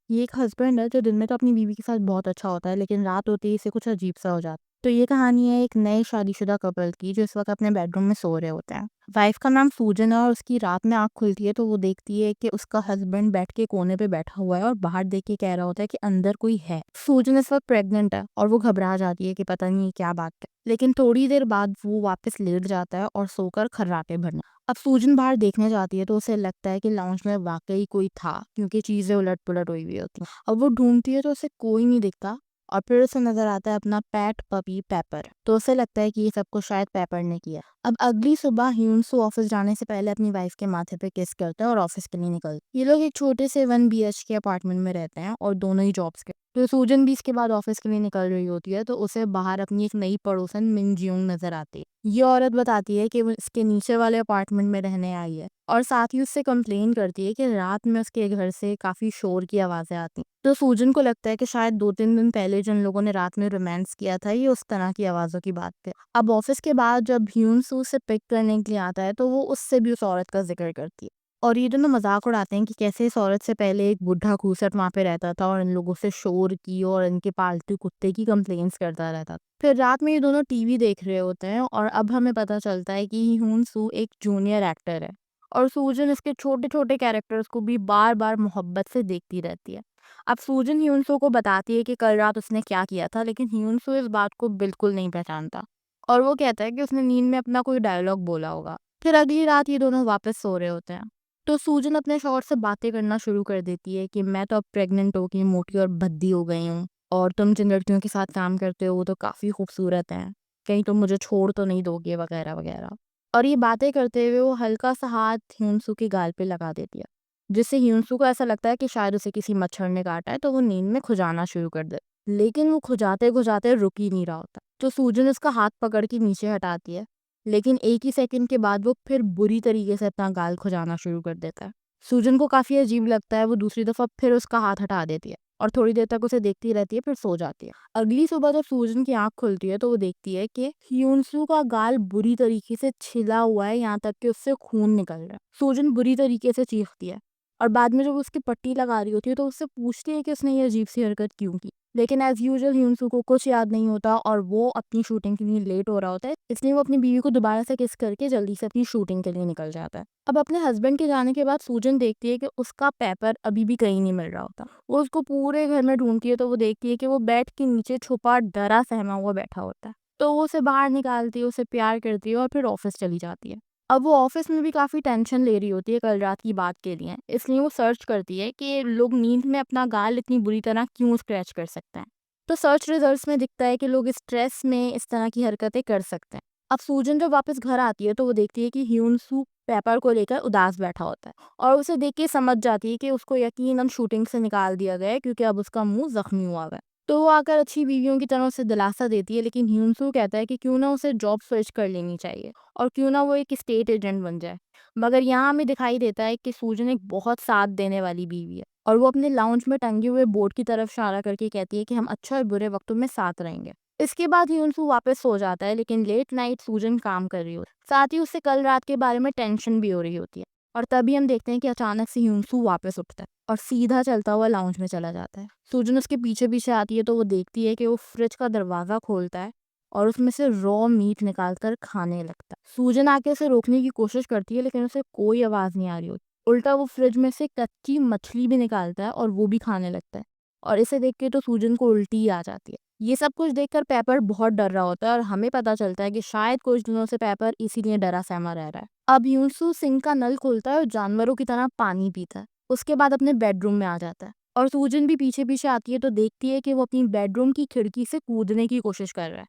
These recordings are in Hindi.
ये एक हस्बैंड है जो दिन में तो अपनी बीवी के साथ बहुत अच्छा होता है, लेकिन रात होते ही इसे कुछ अजीब सा हो जाता है। तो ये कहानी है एक नए शादीशुदा कपल की जो इस वक्त अपने बेडरूम में सो रहे होते हैं। वाइफ का नाम सूजन है और उसकी रात में आँख खुलती है तो वो देखती है कि उसका हस्बैंड बेड के कोने पे बैठा हुआ है और बाहर देख के कह रहा होता है कि अंदर कोई है। सूजन इस वक्त प्रेग्नेंट है और वो घबरा जाती है कि पता नहीं क्या बात है, लेकिन थोड़ी देर बाद वो वापस लेट जाता है और सोकर खर्राटे भरना। अब सूजन बाहर देखने जाती है तो उसे लगता है कि लाउंज में वाकई कोई था, क्योंकि चीजें उलट पुलट हुई हुई होती हैं। अब वो ढूंढती है तो उसे कोई नहीं दिखता और फिर उसे नजर आता है अपना पेट पपी पेपर। तो उसे लगता है कि ये सब कुछ शायद पेपर ने किया। अब अगली सुबह ह्यूनसू ऑफिस जाने से पहले अपनी वाइफ के माथे पे किस करता है और ऑफिस के लिए निकलता है। ये लोग एक छोटे से 1 BHK अपार्टमेंट में रहते हैं और दोनों ही जॉब्स के। तो सूजन भी इसके बाद ऑफिस के लिए निकल रही होती है तो उसे बाहर अपनी एक नई पड़ोसन मिन जियोंग नजर आती है। ये औरत बताती है कि वो इसके नीचे वाले अपार्टमेंट में रहने आई है और साथ ही उससे कंप्लेन करती है कि रात में उसके घर से काफी शोर की आवाजें आती हैं। तो सूजन को लगता है कि शायद 2-3 दिन पहले जिन लोगों ने रात में रोमांस किया था ये उस तरह की आवाजों की बात है। अब ऑफिस के बाद जब ह्यूनसू से पिक करने के लिए आता है तो वो उससे भी उस औरत का जिक्र करती है और ये दोनों मजाक उड़ाते हैं कि कैसे इस औरत से पहले एक बुढ़ा खूसट वहां पे रहता था और इन लोगों से शोर की और इनके पालतू कुत्ते की कंप्लेंट्स करता रहता था। फिर रात में ये दोनों टीवी देख रहे होते हैं और अब हमें पता चलता है कि ह्यून सू एक जूनियर एक्टर है और सूजन इसके छोटे छोटे कैरेक्टर्स को भी बार बार मोहब्बत से देखती रहती है। अब सूजन ह्यून सू को बताती है कि कल रात उसने क्या किया था, लेकिन ह्यून सू इस बात को बिल्कुल नहीं पहचानता और वो कहता है कि उसने नींद में अपना कोई डायलॉग बोला होगा। फिर अगली रात ये दोनों वापस सो रहे होते हैं तो सूजन अपने शौहर से बातें करना शुरू कर देती है कि मैं तो अब प्रेग्नेंट हो गई, मोटी और भद्दी हो गई हूँ और तुम जिन लड़कियों के साथ काम करते हो वो तो काफ़ी खूबसूरत हैं, कहीं तुम मुझे छोड़ तो नहीं दोगे वगैरह वगैरह। और ये बातें करते हुए वो हल्का सा हाथ ह्यूनसू के गाल पे लगा देती है, जिससे ह्यूनसू को ऐसा लगता है कि शायद उसे किसी मच्छर ने काटा है तो वो नींद में खुजाना शुरू कर दे। लेकिन वो खुजाते खुजाते रुक ही नहीं रहा होता तो सूजन उसका हाथ पकड़ के नीचे हटाती है, लेकिन एक ही सेकंड के बाद वो फिर बुरी तरीके से अपना गाल खुजाना शुरू कर देता है। सूजन को काफ़ी अजीब लगता है, वो दूसरी दफ़ा फिर उसका हाथ हटा देती है और थोड़ी देर तक उसे देखती रहती है, फिर सो जाती है। अगली सुबह जब सूजन की आँख खुलती है तो वो देखती है कि ह्यूनसू का गाल बुरी तरीके से छिला हुआ है, यहाँ तक कि उससे खून निकल रहा है। सूजन बुरी तरीके से चीखती है और बाद में जब उसकी पट्टी लगा रही होती है तो उससे पूछती है कि उसने ये अजीब सी हरकत क्यों की। लेकिन एज यूजुअल ह्यूनसू को कुछ याद नहीं होता और वो अपनी शूटिंग के लिए लेट हो रहा होता है, इसलिए वो अपनी बीवी को दोबारा से किस करके जल्दी से अपनी शूटिंग के लिए निकल जाता है। अब अपने हस्बैंड के जाने के बाद सूजन देखती है कि उसका पेपर अभी भी कहीं नहीं मिल रहा होता। वो उसको पूरे घर में ढूंढती है तो वो देखती है कि वो बेड के नीचे छुपा डरा सहमा हुआ बैठा होता है। तो वो उसे बाहर निकालती है, उसे प्यार करती है और फिर ऑफिस चली जाती है। अब वो ऑफिस में भी काफ़ी टेंशन ले रही होती है कल रात की बात के लिए, इसलिए वो सर्च करती है कि लोग नींद में अपना गाल इतनी बुरी तरह क्यों स्क्रैच कर सकते हैं। तो सर्च रिजल्ट्स में दिखता है कि लोग स्ट्रेस में इस तरह की हरकतें कर सकते हैं। अब सूजन जब वापस घर आती है तो वो देखती है कि ह्यूनसू पेपर को लेकर उदास बैठा होता है और उसे देख के समझ जाती है कि उसको यकीनन शूटिंग से निकाल दिया गया है, क्योंकि अब उसका मुंह जख्मी हुआ है। तो वो आकर अच्छी बीवियों की तरह उसे दिलासा देती है, लेकिन ह्यूनसू कहता है कि क्यों ना उसे जॉब स्विच कर लेनी चाहिए और क्यों ना वो एक स्टेट एजेंट बन जाए। मगर यहाँ हमें दिखाई देता है कि सूजन एक बहुत साथ देने वाली बीवी है और वो अपने लाउंज में टंगे हुए बोर्ड की तरफ इशारा करके कहती है कि हम अच्छे और बुरे वक्तों में साथ रहेंगे। इसके बाद ह्यूनसू वापस सो जाता है, लेकिन लेट नाइट सूजन काम कर रही होती है, साथ ही उससे कल रात के बारे में टेंशन भी हो रही होती है। और तभी हम देखते हैं कि अचानक से ह्यूनसू वापस उठता है और सीधा चलता हुआ लाउंज में चला जाता है। सूजन उसके पीछे पीछे आती है तो वो देखती है कि वो फ्रिज का दरवाजा खोलता है और उसमें से रॉ मीट निकालकर खाने लगता है। सूजन आके उसे रोकने की कोशिश करती है, लेकिन उसे कोई आवाज नहीं आ रही होती। उल्टा वो फ्रिज में से कच्ची मछली भी निकालता है और वो भी खाने लगता है और इसे देख के तो सूजन को उल्टी ही आ जाती है। ये सब कुछ देखकर पेपर बहुत डर रहा होता है और हमें पता चलता है कि शायद कुछ दिनों से पेपर इसीलिए डरा सहमा रह रहा है। अब यूसु सिंक का नल खोलता है और जानवरों की तरह पानी पीता है। उसके बाद अपने बेडरूम में आ जाता है और सूजन भी पीछे पीछे आती है तो देखती है कि वो अपनी बेडरूम की खिड़की से कूदने की कोशिश कर रहा है।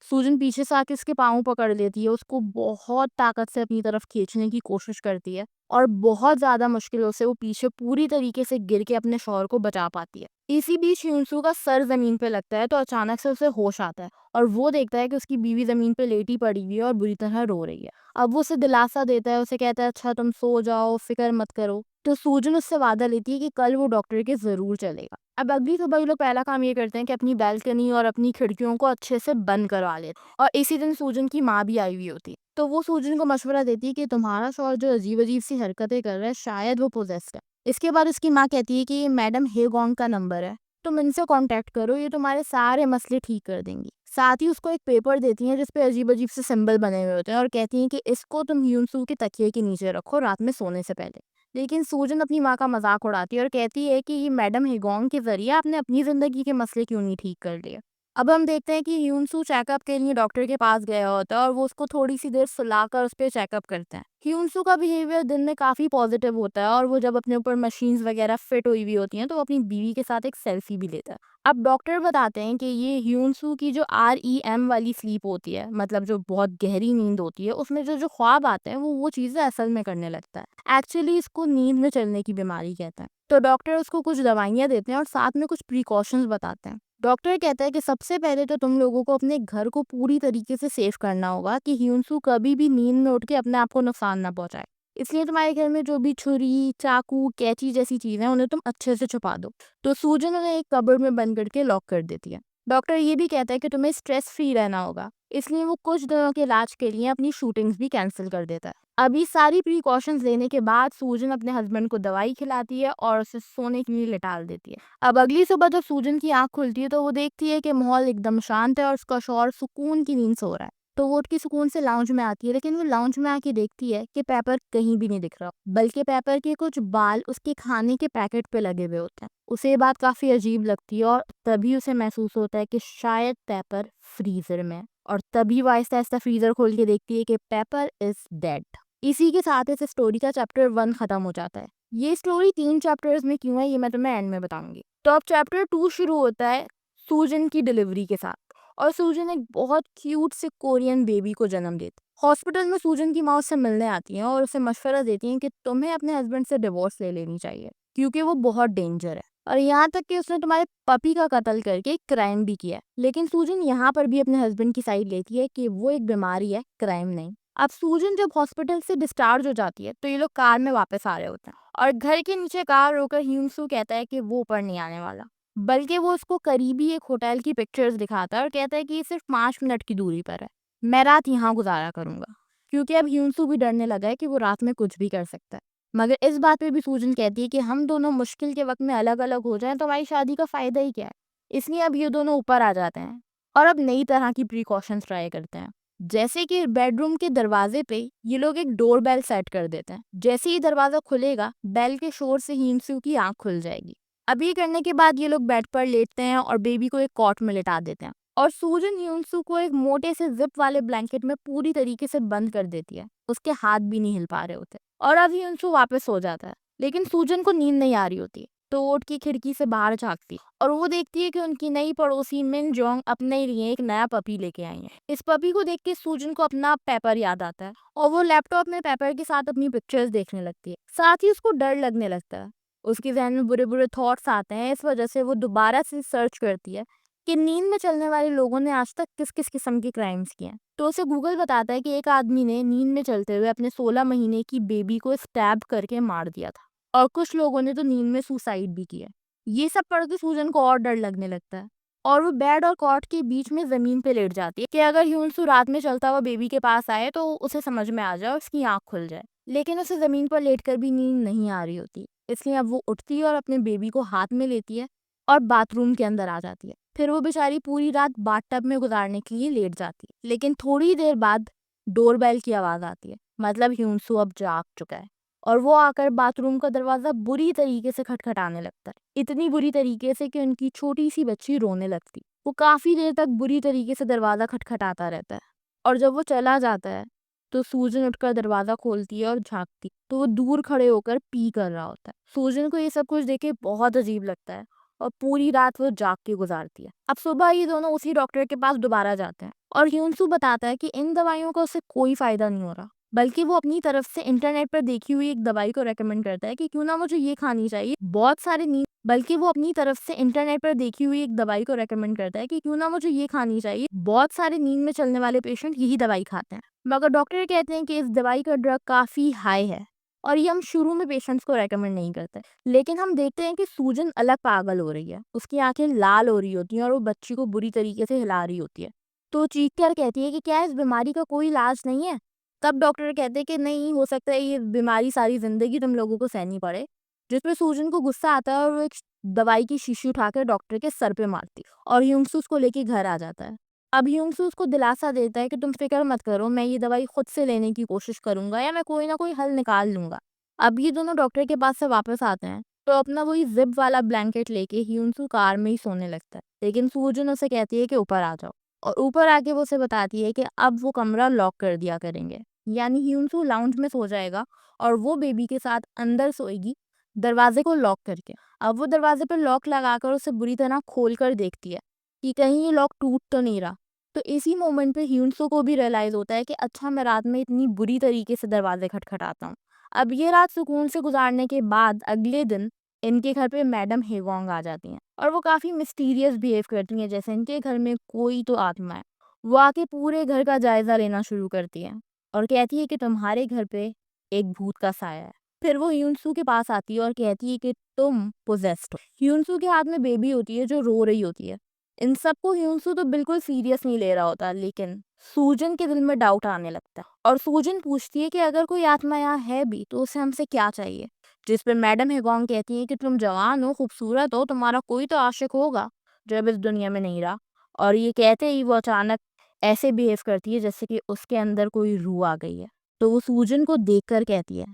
सूजन पीछे से आके उसके पाँव पकड़ लेती है, उसको बहुत ताकत से अपनी तरफ खींचने की कोशिश करती है और बहुत ज़्यादा मुश्किलों से वो पीछे पूरी तरीके से गिर के अपने शौहर को बचा पाती है। इसी बीच यूनसू का सर ज़मीन पे लगता है तो अचानक से उसे होश आता है और वो देखता है कि उसकी बीवी ज़मीन पे लेटी पड़ी हुई है और बुरी तरह रो रही है। अब वो उसे दिलासा देता है, उसे कहता है अच्छा तुम सो जाओ, फिक्र मत करो। तो सूजन उससे वादा लेती है कि कल वो डॉक्टर के ज़रूर चलेगा। अब अगली सुबह ये लोग पहला काम ये करते हैं कि अपनी बालकनी और अपनी खिड़कियों को अच्छे से बंद करवा लेते हैं और इसी दिन सूजन की माँ भी आई हुई होती है। तो वो सूजन को मशवरा देती है कि तुम्हारा शौहर जो अजीब अजीब सी हरकतें कर रहा है शायद वो पोजेस्ड है इसके बाद उसकी माँ कहती है कि ये मैडम हेगोंग का नंबर है, तुम इनसे कांटेक्ट करो, ये तुम्हारे सारे मसले ठीक कर देंगी। साथ ही उसको एक पेपर देती हैं जिस पे अजीब-अजीब से सिंबल बने हुए होते हैं और कहती हैं कि इसको तुम ह्यून-सू के तकिए के नीचे रखो रात में सोने से पहले। लेकिन सूजन अपनी माँ का मज़ाक उड़ाती है और कहती है कि ये मैडम हेगोंग के ज़रिए आपने अपनी ज़िंदगी के मसले क्यों नहीं ठीक कर लिए। अब हम देखते हैं कि ह्यून-सू चेकअप के लिए डॉक्टर के पास गया होता है और वो उसको थोड़ी-सी देर सुलाकर उस पे चेकअप करते हैं। ह्यून-सू का बिहेवियर दिन में काफ़ी पॉजिटिव होता है और वो जब अपने ऊपर मशीन्स वगैरह फिट हुई हुई होती हैं तो वो अपनी बीवी के साथ एक सेल्फी भी लेता है। अब डॉक्टर बताते हैं कि ये ह्यून-सू की जो आरईएम वाली स्लीप होती है, मतलब जो बहुत गहरी नींद होती है, उसमें जो जो ख्वाब आते हैं वो चीज़ें असल में करने लगता है। एक्चुअली इसको नींद में चलने की बीमारी कहते हैं। तो डॉक्टर उसको कुछ दवाइयाँ देते हैं और साथ में कुछ प्रिकॉशंस बताते हैं। डॉक्टर कहता है कि सबसे पहले तो तुम लोगों को अपने घर को पूरी तरीके से सेफ करना होगा कि ह्यून-सू कभी भी नींद में उठ के अपने आप को नुकसान ना पहुंचाए। इसलिए तुम्हारे घर में जो भी छुरी, चाकू, कैंची जैसी चीजें हैं उन्हें तुम अच्छे से छुपा दो। तो सूजन उन्हें एक कबर्ड में बंद करके लॉक कर देती है। डॉक्टर ये भी कहता है कि तुम्हें स्ट्रेस फ्री रहना होगा, इसलिए वो कुछ दिनों के इलाज के लिए अपनी शूटिंग्स भी कैंसिल कर देता है। अभी सारी प्रिकॉशंस लेने के बाद सूजन अपने हस्बैंड को दवाई खिलाती है और उसे सोने के लिए लिटाल देती है। अब अगली सुबह जब सूजन की आंख खुलती है तो वो देखती है कि माहौल एकदम शांत है और उसका शौहर सुकून की नींद सो रहा है। तो वो उठ के सुकून से लाउंज में आती है, लेकिन वो लाउंज में आके देखती है कि पेपर कहीं भी नहीं दिख रहा, बल्कि पेपर के कुछ बाल उसके खाने के पैकेट पे लगे हुए होते हैं। उसे ये बात काफी अजीब लगती है और तभी उसे महसूस होता है कि शायद पेपर फ्रीजर में है। और तभी वो आहिस्ता आहिस्ता फ्रीजर खोल के देखती है कि पेपर इज डेड। इसी के साथ इस स्टोरी का चैप्टर 1 खत्म हो जाता है। ये स्टोरी 3 चैप्टर्स में क्यों है ये मैं तुम्हें एंड में बताऊंगी। तो अब चैप्टर 2 शुरू होता है सूजन की डिलीवरी के साथ। और सूजन एक बहुत क्यूट से कोरियन बेबी को जन्म देती। हॉस्पिटल में सूजन की माँ उससे मिलने आती हैं और उसे मशवरा देती हैं कि तुम्हें अपने हस्बैंड से डिवोर्स ले लेनी चाहिए क्योंकि वो बहुत डेंजर है और यहाँ तक कि उसने तुम्हारे पपी का कत्ल करके एक क्राइम भी किया है। लेकिन सूजन यहाँ पर भी अपने हस्बैंड की साइड लेती है कि वो एक बीमारी है, क्राइम नहीं। अब सूजन जब हॉस्पिटल से डिस्चार्ज हो जाती है तो ये लोग कार में वापस आ रहे होते हैं और घर के नीचे कार रोकर ह्यूंसू कहता है कि वो ऊपर नहीं आने वाला, बल्कि वो उसको करीबी एक होटल की पिक्चर्स दिखाता है और कहता है कि ये सिर्फ 5 मिनट की दूरी पर है, मैं रात यहाँ गुजारा करूंगा। क्योंकि अब ह्यूंसू भी डरने लगा है कि वो रात में कुछ भी कर सकता है। मगर इस बात पे भी सूजन कहती है कि हम दोनों मुश्किल के वक्त में अलग अलग हो जाएं तो हमारी शादी का फायदा ही क्या है। इसलिए अब ये दोनों ऊपर आ जाते हैं और अब नई तरह की प्रिकॉशंस ट्राई करते हैं। जैसे कि बेडरूम के दरवाजे पे ये लोग एक डोर बेल सेट कर देते हैं। जैसे ही दरवाजा खुलेगा बेल के शोर से ह्यूंसू की आंख खुल जाएगी। अब ये करने के बाद ये लोग बेड पर लेटते हैं और बेबी को एक कॉट में लिटा देते हैं और सूजन ह्यूंसू को एक मोटे से जिप वाले ब्लैंकेट में पूरी तरीके से बंद कर देती है। उसके हाथ भी नहीं हिल पा रहे होते और अब ह्यूंसू वापस सो जाता है। लेकिन सूजन को नींद नहीं आ रही होती, तो वो उठ की खिड़की से बाहर झांकती और वो देखती है कि उनकी नई पड़ोसी मिन जोंग अपने लिए एक नया पपी लेके आई है। इस पपी को देख के सूजन को अपना पेपर याद आता है और वो लैपटॉप में पेपर के साथ अपनी पिक्चर्स देखने लगती है। साथ ही उसको डर लगने लगता है, उसके ज़हन में बुरे-बुरे थॉट्स आते हैं। इस वजह से वो दोबारा से सर्च करती है कि नींद में चलने वाले लोगों ने आज तक किस-किस किस्म के क्राइम्स किए हैं। तो उसे गूगल बताता है कि एक आदमी ने नींद में चलते हुए अपने 16 महीने की बेबी को स्टैब करके मार दिया था और कुछ लोगों ने तो नींद में सुसाइड भी किया। ये सब पढ़ के सूजन को और डर लगने लगता है और वो बेड और कॉट के बीच में ज़मीन पे लेट जाती है कि अगर ह्यूंसू रात में चलता हुआ बेबी के पास आए तो उसे समझ में आ जाए और उसकी आँख खुल जाए। लेकिन उसे ज़मीन पर लेटकर भी नींद नहीं आ रही होती। इसलिए अब वो उठती है और अपने बेबी को हाथ में लेती है और बाथरूम के अंदर आ जाती है। फिर वो बेचारी पूरी रात बाथटब में गुजारने के लिए लेट जाती है। लेकिन थोड़ी देर बाद डोरबेल की आवाज़ आती है, मतलब ह्यूंसू अब जाग चुका है और वो आकर बाथरूम का दरवाज़ा बुरी तरीके से खटखटाने लगता है। इतनी बुरी तरीके से कि उनकी छोटी-सी बच्ची रोने लगती। वो काफ़ी देर तक बुरी तरीके से दरवाज़ा खटखटाता रहता है और जब वो चला जाता है तो सूजन उठकर दरवाज़ा खोलती है और झाँकती, तो वो दूर खड़े होकर पी कर रहा होता है। सूजन को ये सब कुछ देख के बहुत अजीब लगता है और पूरी रात वो जाग के गुजारती है। अब सुबह ये दोनों उसी डॉक्टर के पास दोबारा जाते हैं और ह्यूंसू बताता है कि इन दवाइयों का उसे कोई फ़ायदा नहीं हो रहा, बल्कि वो अपनी तरफ से इंटरनेट पर देखी हुई एक दवाई को रेकमेंड करता है कि क्यों ना मुझे ये खानी चाहिए। बहुत सारे नींद बल्कि वो अपनी तरफ से इंटरनेट पर देखी हुई एक दवाई को रेकमेंड करता है कि क्यों ना मुझे ये खानी चाहिए। बहुत सारे नींद में चलने वाले पेशेंट यही दवाई खाते हैं, मगर डॉक्टर कहते हैं कि इस दवाई का ड्रग काफ़ी हाई है और ये हम शुरू में पेशेंट्स को रेकमेंड नहीं करते। लेकिन हम देखते हैं कि सूजन अलग पागल हो रही है, उसकी आंखें लाल हो रही होती हैं और वो बच्ची को बुरी तरीके से हिला रही होती है। तो चीख कर कहती है कि क्या इस बीमारी का कोई इलाज नहीं है? तब डॉक्टर कहते हैं कि नहीं, हो सकता है ये बीमारी सारी ज़िंदगी तुम लोगों को सहनी पड़े, जिसपे सूजन को गुस्सा आता है और वो एक दवाई की शीशी उठाकर डॉक्टर के सर पे मारती है और ह्यूंगसू उसको लेके घर आ जाता है। अब ह्यूंगसू उसको दिलासा देता है कि तुम फिक्र मत करो, मैं ये दवाई खुद से लेने की कोशिश करूंगा या मैं कोई ना कोई हल निकाल लूंगा। अब ये दोनों डॉक्टर के पास से वापस आते हैं तो अपना वही जिप वाला ब्लैंकेट लेके ह्यूंसू कार में ही सोने लगता है, लेकिन सूजन उसे कहती है कि ऊपर आ जाओ और ऊपर आके वो उसे बताती है कि अब वो कमरा लॉक कर दिया करेंगे, यानी ह्यूंसू लाउंज में सो जाएगा और वो बेबी के साथ अंदर सोएगी, दरवाजे को लॉक करके। अब वो दरवाजे पर लॉक लगाकर उसे बुरी तरह खोल कर देखती है कि कहीं ये लॉक टूट तो नहीं रहा। तो इसी मोमेंट पे ह्यूंसू को भी रियलाइज होता है कि अच्छा, मैं रात में इतनी बुरी तरीके से दरवाजे खटखटाता हूँ। अब ये रात सुकून से गुजारने के बाद अगले दिन इनके घर पे मैडम हेगोंग आ जाती हैं और वो काफी मिस्टीरियस बिहेव करती हैं, जैसे इनके घर में कोई तो आत्मा है। वो आके पूरे घर का जायजा लेना शुरू करती है और कहती है कि तुम्हारे घर पे एक भूत का साया है। फिर वो ह्यूंसू के पास आती है और कहती है कि तुम पोजेस्ड हो। ह्यूंसू के हाथ में बेबी होती है जो रो रही होती है। इन सबको ह्यूंसू तो बिल्कुल सीरियस नहीं ले रहा होता, लेकिन सूजन के दिल में डाउट आने लगता है और सूजन पूछती है कि अगर कोई आत्मा यहाँ है भी तो उसे हमसे क्या चाहिए। जिस पर मैडम हेगोंग कहती है कि तुम जवान हो, खूबसूरत हो, तुम्हारा कोई तो आशिक होगा जो अब इस दुनिया में नहीं रहा। और ये कहते ही वो अचानक ऐसे बिहेव करती है जैसे कि उसके अंदर कोई रूह आ गई है। तो वो सूजन को देखकर कहती है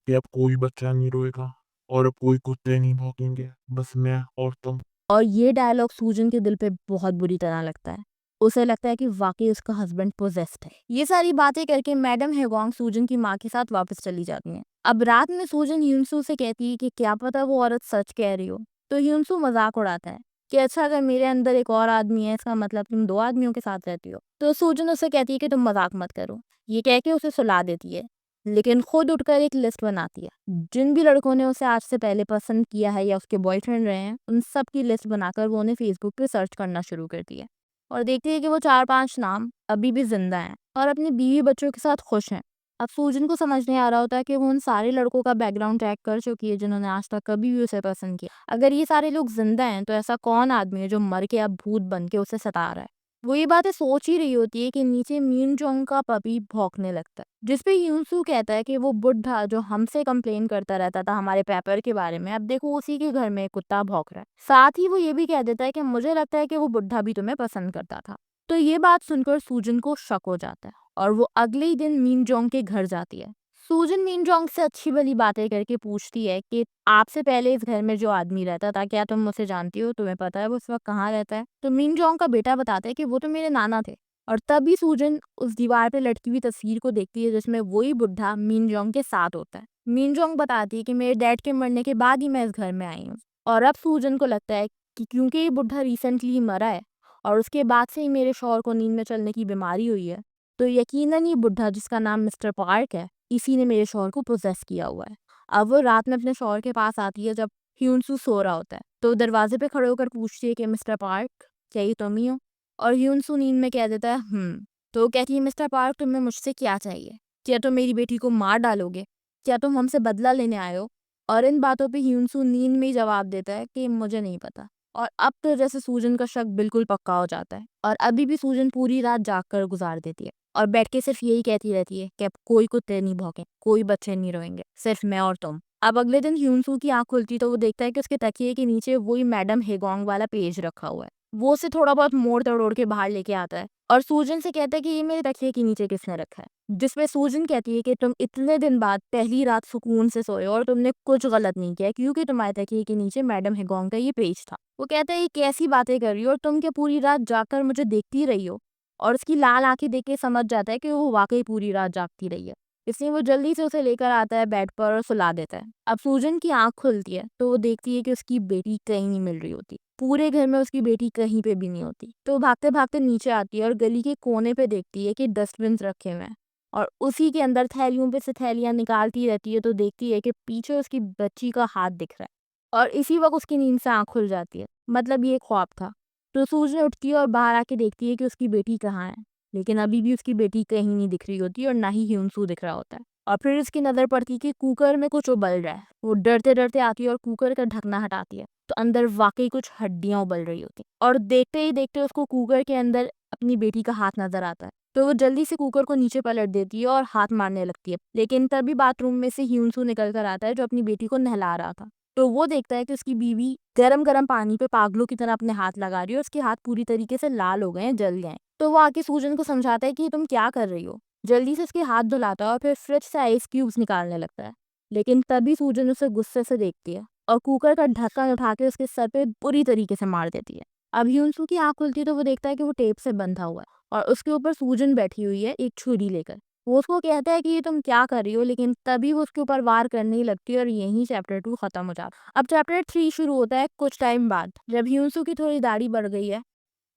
कि अब कोई बच्चा नहीं रोएगा और अब कोई कुत्ते नहीं भौंकेंगे, बस मैं और तुम। और ये डायलॉग सूजन के दिल पे बहुत बुरी तरह लगता है। उसे लगता है कि वाकई उसका हस्बैंड पोजेस्ड है। ये सारी बातें करके मैडम हेगोंग सूजन की माँ के साथ वापस चली जाती हैं। अब रात में सूजन ह्यूंसू से कहती है कि क्या पता वो औरत सच कह रही हो। तो ह्यूंसू मजाक उड़ाता है कि अच्छा, अगर मेरे अंदर एक और आदमी है इसका मतलब तुम दो आदमियों के साथ रहती हो। तो सूजन उसे कहती है कि तुम मजाक मत करो। ये कह के उसे सुला देती है, लेकिन खुद उठकर एक लिस्ट बनाती है। जिन भी लड़कों ने उसे आज से पहले पसंद किया है या उसके बॉयफ्रेंड रहे हैं, उन सब की लिस्ट बनाकर वो उन्हें फेसबुक पे सर्च करना शुरू करती है और देखती है कि वो 4-5 नाम अभी भी जिंदा हैं और अपनी बीवी बच्चों के साथ खुश हैं। अब सूजन को समझ नहीं आ रहा होता है कि वो उन सारे लड़कों का बैकग्राउंड चेक कर चुकी है जिन्होंने आज तक कभी भी उसे पसंद किया। अगर ये सारे लोग जिंदा हैं तो ऐसा कौन आदमी है जो मर के अब भूत बन के उसे सता रहा है। वो ये बातें सोच ही रही होती है कि नीचे मीन जोंग का पपी भौंकने लगता है, जिसपे ह्यूंसू कहता है कि वो बुढ़ा जो हमसे कंप्लेन करता रहता था हमारे पेपर के बारे में, अब देखो उसी के घर में एक कुत्ता भौंक रहा है। साथ ही वो ये भी कह देता है कि मुझे लगता है कि वो बुढ़ा भी तुम्हें पसंद करता था। तो ये बात सुनकर सूजन को शक हो जाता है और वो अगले ही दिन मीन जोंग के घर जाती है। सूजन मीन जोंग से अच्छी भली बातें करके पूछती है कि आपसे पहले इस घर में जो आदमी रहता था, क्या तुम उसे जानती हो, तुम्हें पता है वो इस वक्त कहाँ रहता है। तो मीन जोंग का बेटा बताता है कि वो तो मेरे नाना थे। और तभी सूजन उस दीवार पे लटकी हुई तस्वीर को देखती है जिसमें वही बुढ़ा मीन जोंग के साथ होता है। मीन जोंग बताती है कि मेरे डैड के मरने के बाद ही मैं इस घर में आई हूँ और अब सूजन को लगता है कि क्योंकि ये बुढ़ा रिसेंटली ही मरा है और उसके बाद से ही मेरे शौहर को नींद में चलने की बीमारी हुई है, तो यकीनन ये बुढ़ा जिसका नाम मिस्टर पार्क है, इसी ने मेरे शौहर को प्रोसेस किया हुआ है। अब वो रात में अपने शौहर के पास आती है जब ह्यूंसू सो रहा होता है, तो दरवाजे पे खड़े होकर पूछती है कि मिस्टर पार्क, क्या ये तुम ही हो? और ह्यूंसू नींद में कह देता है तो वो कहती है मिस्टर पार्क, तुम्हें मुझसे क्या चाहिए? क्या तुम मेरी बेटी को मार डालोगे? क्या तुम हमसे बदला लेने आए हो? और इन बातों पे ह्यूंसू नींद में ही जवाब देता है कि मुझे नहीं पता। और अब तो जैसे सूजन का शक बिल्कुल पक्का हो जाता है और अभी भी सूजन पूरी रात जाग कर गुजार देती है और बैठ के सिर्फ यही कहती रहती है कि अब कोई कुत्ते नहीं भौंके, कोई बच्चे नहीं रोएंगे, सिर्फ मैं और तुम। अब अगले दिन ह्यूंसू की आंख खुलती तो वो देखता है कि उसके तकिए के नीचे वही मैडम हेगोंग वाला पेज रखा हुआ है। वो उसे थोड़ा बहुत मोड़ तोड़ के बाहर लेके आता है और सूजन से कहता है कि ये मेरे तकिए के नीचे किसने रखा है। जिसपे सूजन कहती है कि तुम इतने दिन बाद पहली रात सुकून से सोए और तुमने कुछ गलत नहीं किया क्योंकि तुम्हारे तकिए के नीचे मैडम हेगोंग का ये पेज था। वो कहता है ये कैसी बातें कर रही हो और तुम क्या पूरी रात जाकर मुझे देखती रही हो? और उसकी लाल आंखें देख के समझ जाता है कि वो वाकई पूरी रात जागती रही है। इसलिए वो जल्दी से उसे लेकर आता है बेड पर और सुला देता है। अब सूजन की आंख खुलती है तो वो देखती है कि उसकी बेटी कहीं नहीं मिल रही होती। पूरे घर में उसकी बेटी कहीं पे भी नहीं होती। तो वो भागते भागते नीचे आती है और गली के कोने पे देखती है कि डस्टबिन रखे हुए हैं और उसी के अंदर थैलियों पे से थैलियां निकालती रहती है, तो देखती है कि पीछे उसकी बच्ची का हाथ दिख रहा है और इसी वक्त उसकी नींद से आंख खुल जाती है। मतलब ये ख्वाब था। तो सूजन उठती है और बाहर आके देखती है कि उसकी बेटी कहाँ है, लेकिन अभी भी उसकी बेटी कहीं नहीं दिख रही होती और ना ही ह्यूंसू दिख रहा होता है। और फिर उसकी नजर पड़ती है कि कुकर में कुछ उबल रहा है। वो डरते डरते आती है और कुकर का ढकना हटाती है, तो अंदर वाकई कुछ हड्डियां उबल रही होती और देखते ही देखते उसको कुकर के अंदर अपनी बेटी का हाथ नजर आता है। तो वो जल्दी से कुकर को नीचे पलट देती है और हाथ मारने लगती है, लेकिन तभी बाथरूम में से ह्यूंसू निकल कर आता है जो अपनी बेटी को नहला रहा था। तो वो देखता है कि उसकी बीवी गरम-गरम पानी पे पागलों की तरह अपने हाथ लगा रही है और उसके हाथ पूरी तरीके से लाल हो गए हैं, जल गए हैं। तो वो आके सूजन को समझाता है कि ये तुम क्या कर रही हो? जल्दी से उसके हाथ धुलाता है और फिर फ्रिज से आइस क्यूब्स निकालने लगता है। लेकिन तभी सूजन उसे गुस्से से देखती है और कुकर का ढक्कन उठा के उसके सर पे बुरी तरीके से मार देती है। अब ह्यूनसू की आँख खुलती है तो वो देखता है कि वो टेप से बंधा हुआ है और उसके ऊपर सूजन बैठी हुई है एक छुरी लेकर। वो उसको कहता है कि ये तुम क्या कर रही हो, लेकिन तभी वो उसके ऊपर वार करने ही लगती है और यहीं चैप्टर 2 खत्म हो जाता है। अब चैप्टर 3 शुरू होता है कुछ टाइम बाद, जब ह्यूनसू की थोड़ी दाढ़ी बढ़ गई है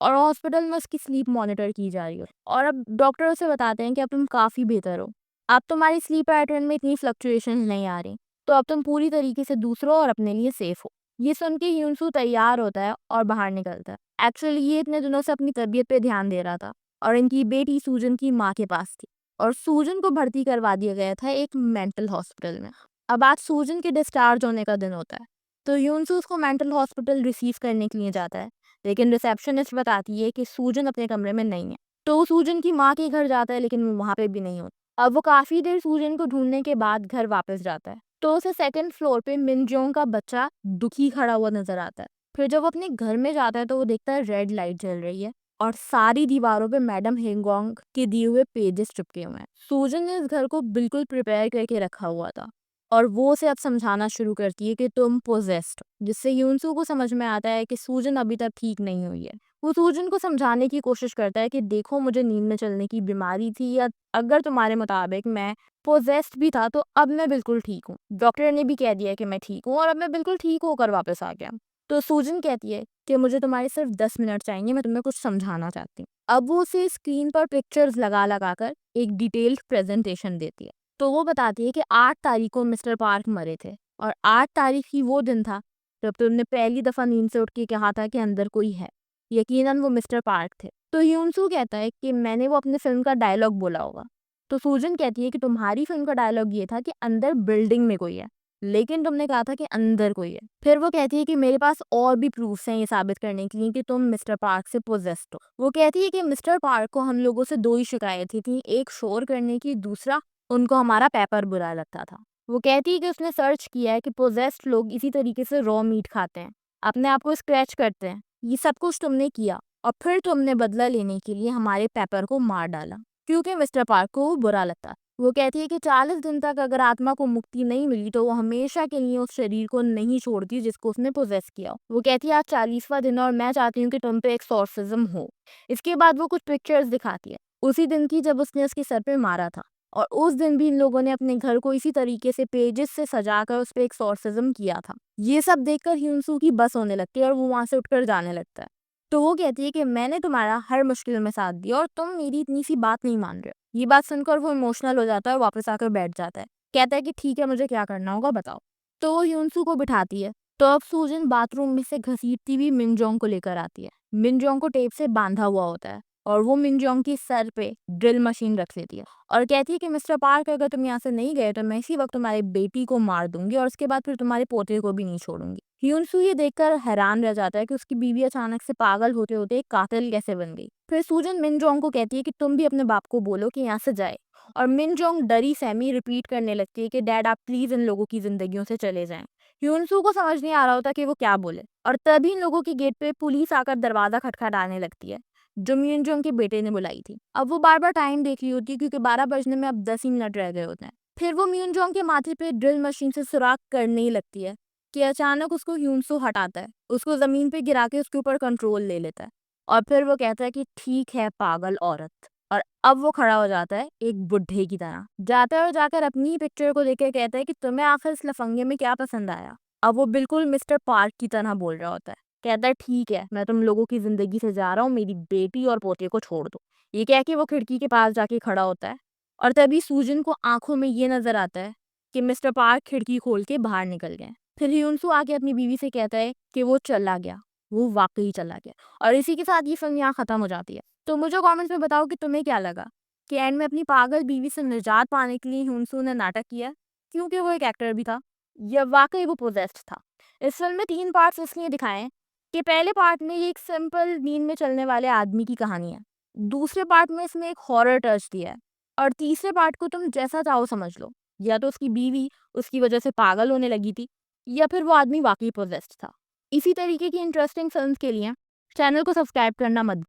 और हॉस्पिटल में उसकी स्लीप मॉनिटर की जा रही है और अब डॉक्टर उसे बताते हैं कि अब तुम काफ़ी बेहतर हो। अब तुम्हारी स्लीप पैटर्न में इतनी फ्लक्चुएशन नहीं आ रही, तो अब तुम पूरी तरीके से दूसरों और अपने लिए सेफ हो। ये सुन के ह्यूनसू तैयार होता है और बाहर निकलता है। एक्चुअली ये इतने दिनों से अपनी तबीयत पे ध्यान दे रहा था और इनकी बेटी सूजन की माँ के पास थी और सूजन को भर्ती करवा दिया गया था एक मेंटल हॉस्पिटल में। अब आज सूजन के डिस्चार्ज होने का दिन होता है, तो ह्यूनसू उसको मेंटल हॉस्पिटल रिसीव करने के लिए जाता है, लेकिन रिसेप्शनिस्ट बताती है कि सूजन अपने कमरे में नहीं है। तो वो सूजन की माँ के घर जाता है, लेकिन वो वहाँ पे भी नहीं होता। अब वो काफ़ी देर सूजन को ढूंढने के बाद घर वापस जाता है, तो उसे सेकंड फ्लोर पे मिनजोंग का बच्चा दुखी खड़ा हुआ नजर आता है। फिर जब वो अपने घर में जाता है तो वो देखता है रेड लाइट जल रही है और सारी दीवारों पे मैडम हेंगोंग के दिए हुए पेजेस चिपके हुए हैं। सूजन ने इस घर को बिल्कुल प्रिपेयर करके रखा हुआ था और वो उसे अब समझाना शुरू करती है कि तुम पोजेस्ड हो, जिससे यूनसू को समझ में आता है कि सूजन अभी तक ठीक नहीं हुई है। वो सूजन को समझाने की कोशिश करता है कि देखो, मुझे नींद में चलने की बीमारी थी, या अगर तुम्हारे मुताबिक मैं पोजेस्ड भी था तो अब मैं बिल्कुल ठीक हूँ। डॉक्टर ने भी कह दिया कि मैं ठीक हूँ और अब मैं बिल्कुल ठीक होकर वापस आ गया। तो सूजन कहती है कि मुझे तुम्हारे सिर्फ 10 मिनट चाहिए, मैं तुम्हें कुछ समझाना चाहती हूँ। अब वो उसे स्क्रीन पर पिक्चर्स लगा लगा कर एक डिटेल्ड प्रेजेंटेशन देती है। तो वो बताती है कि 8 तारीख को मिस्टर पार्क मरे थे और 8 तारीख ही वो दिन था जब तुमने पहली दफा नींद से उठ के कहा था कि अंदर कोई है। यकीनन वो मिस्टर पार्क थे। तो ह्यूनसू कहता है कि मैंने वो अपने फिल्म का डायलॉग बोला होगा। तो सूजन कहती है कि तुम्हारी फिल्म का डायलॉग ये था कि अंदर बिल्डिंग में कोई है, लेकिन तुमने कहा था कि अंदर कोई है। फिर वो कहती है कि मेरे पास और भी प्रूफ्स हैं ये साबित करने के लिए कि तुम मिस्टर पार्क से पोजेस्ड हो। वो कहती है कि मिस्टर पार्क को हम लोगों से 2 ही शिकायतें थी, एक शोर करने की, दूसरा उनको हमारा पेपर बुरा लगता था। वो कहती है कि उसने सर्च किया है कि पोजेस्ड लोग इसी तरीके से रॉ मीट खाते हैं, अपने आप को स्क्रैच करते हैं। ये सब कुछ तुमने किया और फिर तुमने बदला लेने के लिए हमारे पेपर को मार डाला, क्योंकि मिस्टर पार्क को वो बुरा लगता। वो कहती है कि 40 दिन तक अगर आत्मा को मुक्ति नहीं मिली तो वो हमेशा के लिए उस शरीर को नहीं छोड़ती जिसको उसने पोजेस किया। वो कहती है आज 40वां दिन और मैं चाहती हूँ कि तुम पे एक्सॉर्सिज्म हो। इसके बाद वो कुछ पिक्चर्स दिखाती है उसी दिन की जब उसने उसके सर पे मारा था, और उस दिन भी इन लोगों ने अपने घर को इसी तरीके से पेजेस से सजाकर उस पे एक्सॉर्सिज्म किया था। ये सब देखकर ह्यूनसू की बस होने लगती है और वो वहां से उठकर जाने लगता है। तो वो कहती है कि मैंने तुम्हारा हर मुश्किल में साथ दिया और तुम मेरी इतनी सी बात नहीं मान रहे हो। ये बात सुनकर वो इमोशनल हो जाता है और वापस आकर बैठ जाता है। कहता है कि ठीक है, मुझे क्या करना होगा बताओ। तो वो ह्यूनसू को बिठाती है। तो अब सूजन बाथरूम में से घसीटती हुई मिनजोंग को लेकर आती है। मिनजोंग को टेप से बांधा हुआ होता है और वो मिनजोंग की सर पे ड्रिल मशीन रख लेती है और कहती है कि मिस्टर पार्क, अगर तुम यहाँ से नहीं गए तो मैं इसी वक्त तुम्हारी बेटी को मार दूंगी और उसके बाद फिर तुम्हारे पोते को भी नहीं छोड़ूंगी। ह्यूनसू ये देखकर हैरान रह जाता है कि उसकी बीवी अचानक से पागल होते होते एक कातिल कैसे बन गई। फिर सूजन मिनजोंग को कहती है कि तुम भी अपने बाप को बोलो कि यहाँ से जाए, और मिनजोंग डरी सहमी रिपीट करने लगती है कि डैड, आप प्लीज इन लोगों की जिंदगियों से चले जाएं। ह्यूनसू को समझ नहीं आ रहा होता कि वो क्या बोले, और तभी इन लोगों के गेट पे पुलिस आकर दरवाजा खटखटाने लगती है, जो मिनजोंग के बेटे ने बुलाई थी। अब वो बार बार टाइम देख रही होती है क्योंकि 12 बजने में अब 10 ही मिनट रह गए होते हैं। फिर वो मिनजोंग के माथे पे ड्रिल मशीन से सुराख करने ही लगती है कि अचानक उसको ह्यूनसू हटाता है, उसको जमीन पे गिरा के उसके ऊपर कंट्रोल ले लेता है और फिर वो कहता है कि ठीक है पागल औरत, और अब वो खड़ा हो जाता है एक बुढ़े की तरह, जाता है और जाकर अपनी ही पिक्चर को लेकर कहता है कि तुम्हें आखिर इस लफंगे में क्या पसंद आया। अब वो बिल्कुल मिस्टर पार्क की तरह बोल रहा होता है, कहता है ठीक है, मैं तुम लोगों की जिंदगी से जा रहा हूँ, मेरी बेटी और पोते को छोड़ दो। ये कह के वो खिड़की के पास जाके खड़ा होता है और तभी सूजन को आंखों में ये नजर आता है कि मिस्टर पार्क खिड़की खोल के बाहर निकल गए। फिर ह्यूनसू आके अपनी बीवी से कहता है कि वो चला गया, वो वाकई चला गया। और इसी के साथ ये फिल्म यहाँ खत्म हो जाती है। तो मुझे कमेंट्स में बताओ कि तुम्हें क्या लगा कि एंड में अपनी पागल बीवी से निजात पाने के लिए ह्यूनसू ने नाटक किया, क्योंकि वो एक एक्टर भी था, या वाकई वो पोजेस्ड था। इस फिल्म में 3 पार्ट्स इसलिए दिखाए हैं कि पहले पार्ट में ये एक सिंपल नींद में चलने वाले आदमी की कहानी है, दूसरे पार्ट में इसमें एक हॉरर टच दिया है, और तीसरे पार्ट को तुम जैसा चाहो समझ लो, या तो उसकी बीवी उसकी वजह से पागल होने लगी थी, या फिर वो आदमी वाकई पोजेस्ड था। इसी तरीके की इंटरेस्टिंग फिल्म्स के लिए चैनल को सब्सक्राइब करना मत